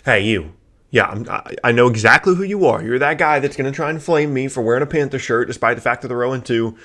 Hey, you. Yeah, I know exactly who you are. You're that guy that's going to try and flame me for wearing a Panther shirt despite the fact that they're 0-2.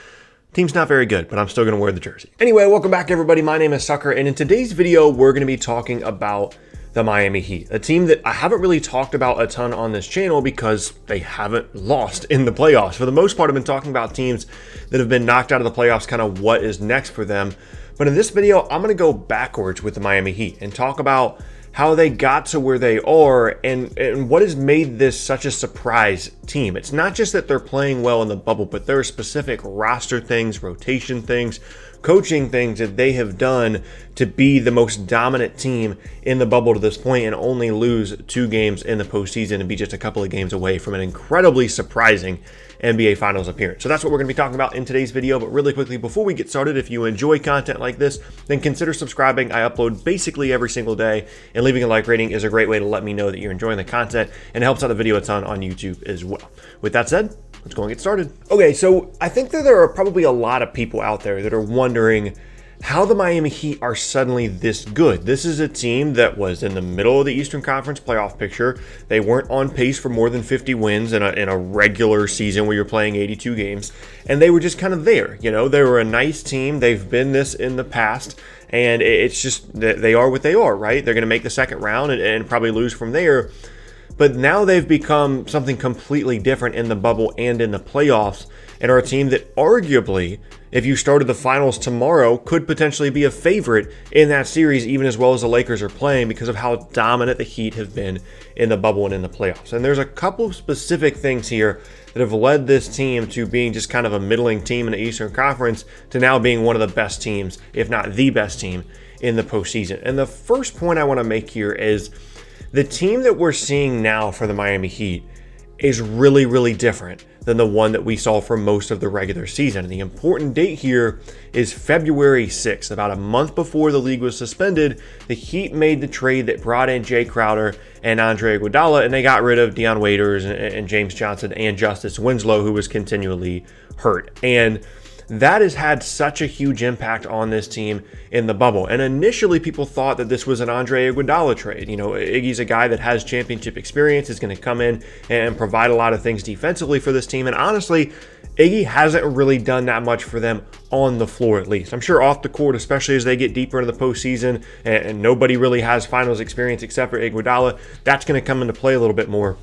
Team's not very good, but I'm still going to wear the jersey. Anyway, welcome back, everybody. My name is Sucker, and in today's video, we're going to be talking about the Miami Heat, a team that I haven't really talked about a ton on this channel because they haven't lost in the playoffs. For the most part, I've been talking about teams that have been knocked out of the playoffs, kind of what is next for them. But in this video, I'm going to go backwards with the Miami Heat and talk about how they got to where they are and what has made this such a surprise team. It's not just that they're playing well in the bubble, but there are specific roster things, rotation things, coaching things that they have done to be the most dominant team in the bubble to this point and only lose 2 games in the postseason and be just a couple of games away from an incredibly surprising NBA Finals appearance. So that's what we're going to be talking about in today's video. But really quickly, before we get started, if you enjoy content like this, then consider subscribing. I upload basically every single day, and leaving a like rating is a great way to let me know that you're enjoying the content and helps out the video a ton on YouTube as well. With that said, let's go and get started. Okay, so I think that there are probably a lot of people out there that are wondering how the Miami Heat are suddenly this good. This is a team that was in the middle of the Eastern Conference playoff picture. They weren't on pace for more than 50 wins in a regular season where you're playing 82 games. And they were just kind of there. You know, they were a nice team. They've been this in the past. And it's just that they are what they are, right? They're going to make the second round and probably lose from there. But now they've become something completely different in the bubble and in the playoffs, and are a team that arguably, if you started the finals tomorrow, could potentially be a favorite in that series, even as well as the Lakers are playing, because of how dominant the Heat have been in the bubble and in the playoffs. And there's a couple of specific things here that have led this team to being just kind of a middling team in the Eastern Conference to now being one of the best teams, if not the best team, in the postseason. And the first point I want to make here is the team that we're seeing now for the Miami Heat is really, really different than the one that we saw for most of the regular season. And the important date here is February 6th. About a month before the league was suspended, the Heat made the trade that brought in Jay Crowder and Andre Iguodala, and they got rid of Dion Waiters and James Johnson and Justice Winslow, who was continually hurt. And that has had such a huge impact on this team in the bubble. And initially, people thought that this was an Andre Iguodala trade. You know, Iggy's a guy that has championship experience, is going to come in and provide a lot of things defensively for this team. And honestly, Iggy hasn't really done that much for them on the floor, at least. I'm sure off the court, especially as they get deeper into the postseason and nobody really has finals experience except for Iguodala, that's going to come into play a little bit more.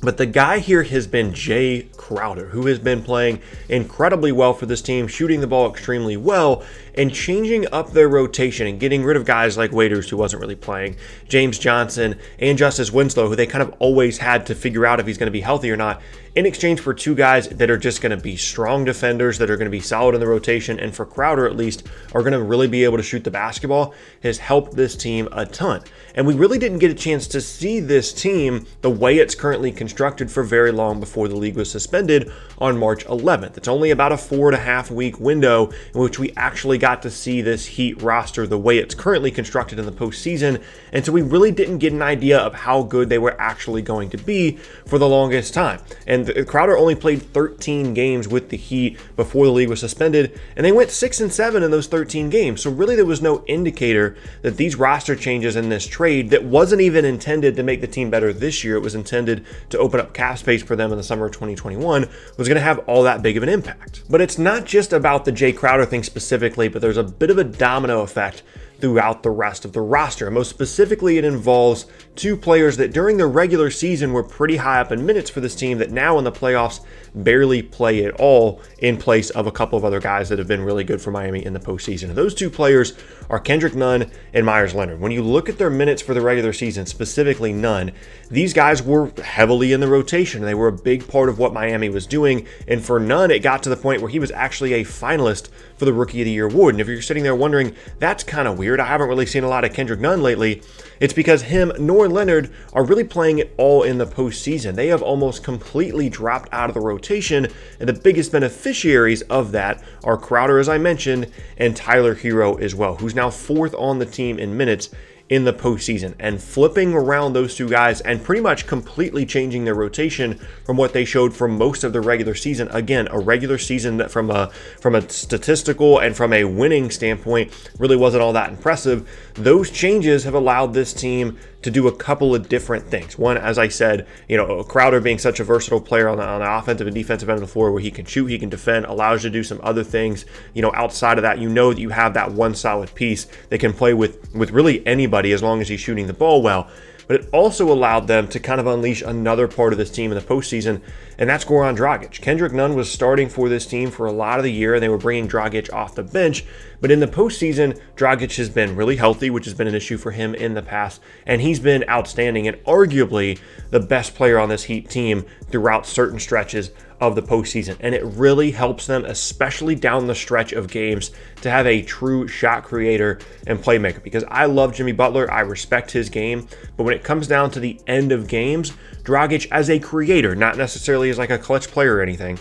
But the guy here has been Jay Crowder, who has been playing incredibly well for this team, shooting the ball extremely well, and changing up their rotation and getting rid of guys like Waiters, who wasn't really playing, James Johnson, and Justice Winslow, who they kind of always had to figure out if he's going to be healthy or not, in exchange for 2 guys that are just going to be strong defenders, that are going to be solid in the rotation, and for Crowder at least, are going to really be able to shoot the basketball, has helped this team a ton. And we really didn't get a chance to see this team the way it's currently constructed for very long before the league was suspended on March 11th. It's only about a 4.5 week window in which we actually got to see this Heat roster the way it's currently constructed in the postseason. And so we really didn't get an idea of how good they were actually going to be for the longest time. And Crowder only played 13 games with the Heat before the league was suspended, and they went 6-7 in those 13 games. So really there was no indicator that these roster changes in this trade that wasn't even intended to make the team better this year, it was intended to open up cap space for them in the summer of 2021, was going to have all that big of an impact. But it's not just about the Jay Crowder thing specifically, but there's a bit of a domino effect throughout the rest of the roster. Most specifically, it involves 2 players that during the regular season were pretty high up in minutes for this team that now in the playoffs barely play at all, in place of a couple of other guys that have been really good for Miami in the postseason. And those 2 players are Kendrick Nunn and Myers Leonard. When you look at their minutes for the regular season, specifically Nunn, these guys were heavily in the rotation. They were a big part of what Miami was doing. And for Nunn, it got to the point where he was actually a finalist for the Rookie of the Year award. And if you're sitting there wondering, that's kind of weird, I haven't really seen a lot of Kendrick Nunn lately, it's because him nor Leonard are really playing it all in the postseason. They have almost completely dropped out of the rotation, and the biggest beneficiaries of that are Crowder, as I mentioned, and Tyler Hero as well, who's now 4th on the team in minutes in the postseason, and flipping around those 2 guys and pretty much completely changing their rotation from what they showed for most of the regular season. Again, a regular season that from a statistical and from a winning standpoint really wasn't all that impressive. Those changes have allowed this team to do a couple of different things. One, as I said, Crowder being such a versatile player on the offensive and defensive end of the floor, where he can shoot, he can defend, allows you to do some other things. Outside of that, that you have that one solid piece that can play with really anybody as long as he's shooting the ball well. But it also allowed them to kind of unleash another part of this team in the postseason, and that's Goran Dragic. Kendrick Nunn was starting for this team for a lot of the year, and they were bringing Dragic off the bench. But in the postseason, Dragic has been really healthy, which has been an issue for him in the past, and he's been outstanding and arguably the best player on this Heat team throughout certain stretches of the postseason. And it really helps them, especially down the stretch of games, to have a true shot creator and playmaker. Because I love Jimmy Butler, I respect his game, but when it comes down to the end of games, Dragic as a creator, not necessarily as like a clutch player or anything,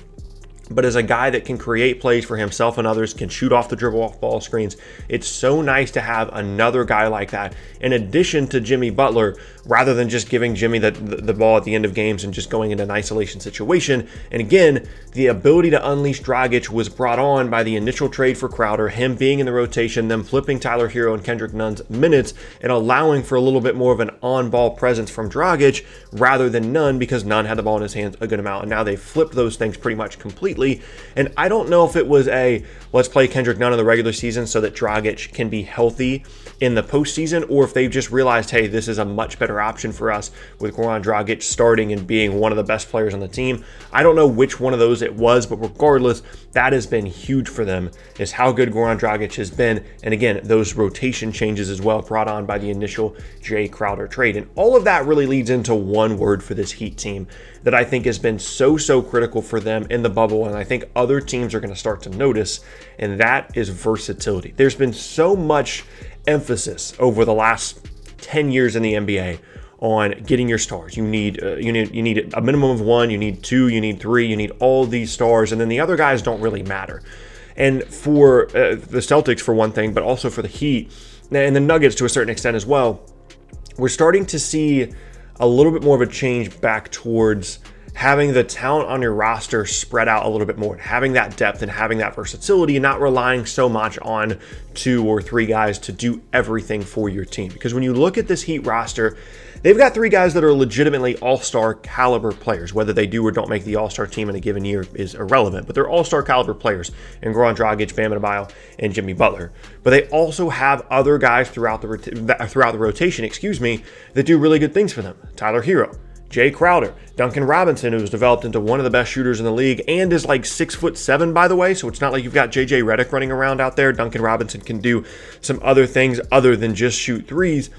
but as a guy that can create plays for himself and others, can shoot off the dribble, off ball screens. It's so nice to have another guy like that in addition to Jimmy Butler, rather than just giving Jimmy the ball at the end of games and just going into an isolation situation. And again, the ability to unleash Dragic was brought on by the initial trade for Crowder, him being in the rotation, them flipping Tyler Hero and Kendrick Nunn's minutes and allowing for a little bit more of an on-ball presence from Dragic rather than Nunn, because Nunn had the ball in his hands a good amount. And now they've flipped those things pretty much completely. And I don't know if it was let's play Kendrick Nunn in the regular season so that Dragic can be healthy in the postseason, or if they've just realized, hey, this is a much better option for us with Goran Dragic starting and being one of the best players on the team. I don't know which one of those it was, but regardless, that has been huge for them, is how good Goran Dragic has been. And again, those rotation changes as well brought on by the initial Jay Crowder trade. And all of that really leads into one word for this Heat team that I think has been so critical for them in the bubble, and I think other teams are going to start to notice, and that is versatility. There's been so much emphasis over the last 10 years in the NBA on getting your stars. You need a minimum of one, you need two, you need three, you need all these stars, and then the other guys don't really matter. And for the Celtics, for one thing, but also for the Heat and the Nuggets to a certain extent as well, we're starting to see a little bit more of a change back towards having the talent on your roster spread out a little bit more, having that depth and having that versatility, and not relying so much on 2 or 3 guys to do everything for your team. Because when you look at this Heat roster, they've got 3 guys that are legitimately all-star caliber players. Whether they do or don't make the all-star team in a given year is irrelevant, but they're all-star caliber players in Goran Dragic, Bam Adebayo, and Jimmy Butler. But they also have other guys throughout the rotation, that do really good things for them. Tyler Hero, Jay Crowder, Duncan Robinson, who's developed into one of the best shooters in the league and is like 6'7", by the way. So it's not like you've got JJ Redick running around out there. Duncan Robinson can do some other things other than just shoot threes.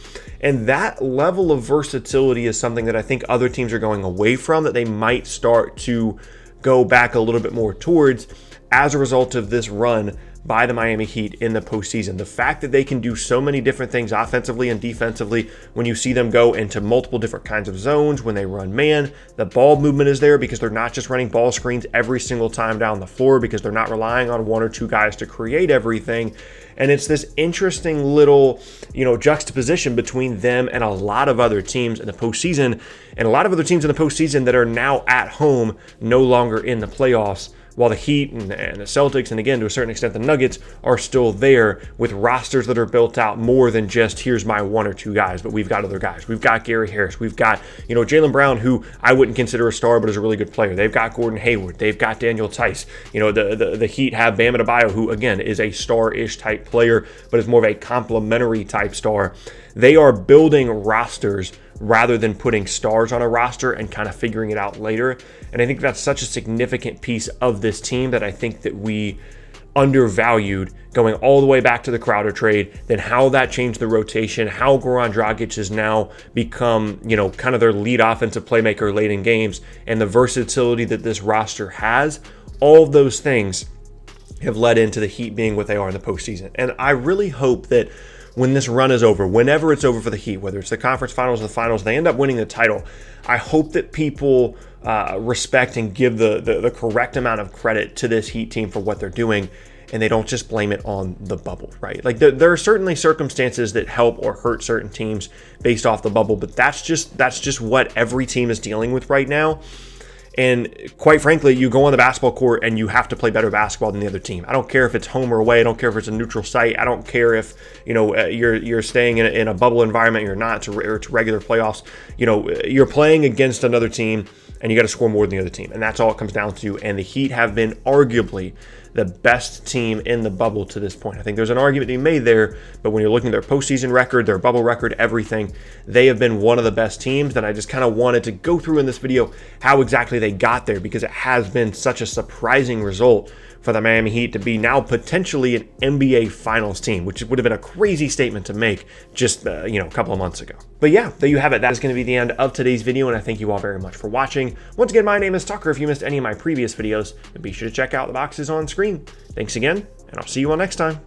And that level of versatility is something that I think other teams are going away from, that they might start to go back a little bit more towards as a result of this run by the Miami Heat in the postseason. The fact that they can do so many different things offensively and defensively, when you see them go into multiple different kinds of zones, when they run man, the ball movement is there because they're not just running ball screens every single time down the floor, because they're not relying on 1 or 2 guys to create everything. And it's this interesting little, juxtaposition between them and a lot of other teams in the postseason, and a lot of other teams in the postseason that are now at home, no longer in the playoffs, while the Heat and the Celtics, and again, to a certain extent, the Nuggets, are still there with rosters that are built out more than just, here's my 1 or 2 guys, but we've got other guys. We've got Gary Harris. We've got, Jaylen Brown, who I wouldn't consider a star, but is a really good player. They've got Gordon Hayward. They've got Daniel Tice. The Heat have Bam Adebayo, who, again, is a star-ish type player, but is more of a complementary type star. They are building rosters rather than putting stars on a roster and kind of figuring it out later. And I think that's such a significant piece of this team that I think that we undervalued going all the way back to the Crowder trade, then how that changed the rotation, how Goran Dragic has now become, kind of their lead offensive playmaker late in games, and the versatility that this roster has. All of those things have led into the Heat being what they are in the postseason. And I really hope that when this run is over, whenever it's over for the Heat, whether it's the conference finals or the finals, they end up winning the title. I hope that people respect and give the correct amount of credit to this Heat team for what they're doing, and they don't just blame it on the bubble, right? Like there are certainly circumstances that help or hurt certain teams based off the bubble, but that's just what every team is dealing with right now. And quite frankly, you go on the basketball court and you have to play better basketball than the other team. I don't care if it's home or away. I don't care if it's a neutral site. I don't care if you're staying in a bubble environment. You're not to regular playoffs. You're playing against another team and you got to score more than the other team. And that's all it comes down to. And the Heat have been arguably the best team in the bubble to this point. I think there's an argument to be made there, but when you're looking at their postseason record, their bubble record, everything, they have been one of the best teams. That I just kind of wanted to go through in this video how exactly they got there, because it has been such a surprising result for the Miami Heat to be now potentially an NBA Finals team, which would have been a crazy statement to make just a couple of months ago. But yeah, there you have it. That is going to be the end of today's video, and I thank you all very much for watching. Once again, my name is Tucker. If you missed any of my previous videos, then be sure to check out the boxes on screen. Thanks again, and I'll see you all next time.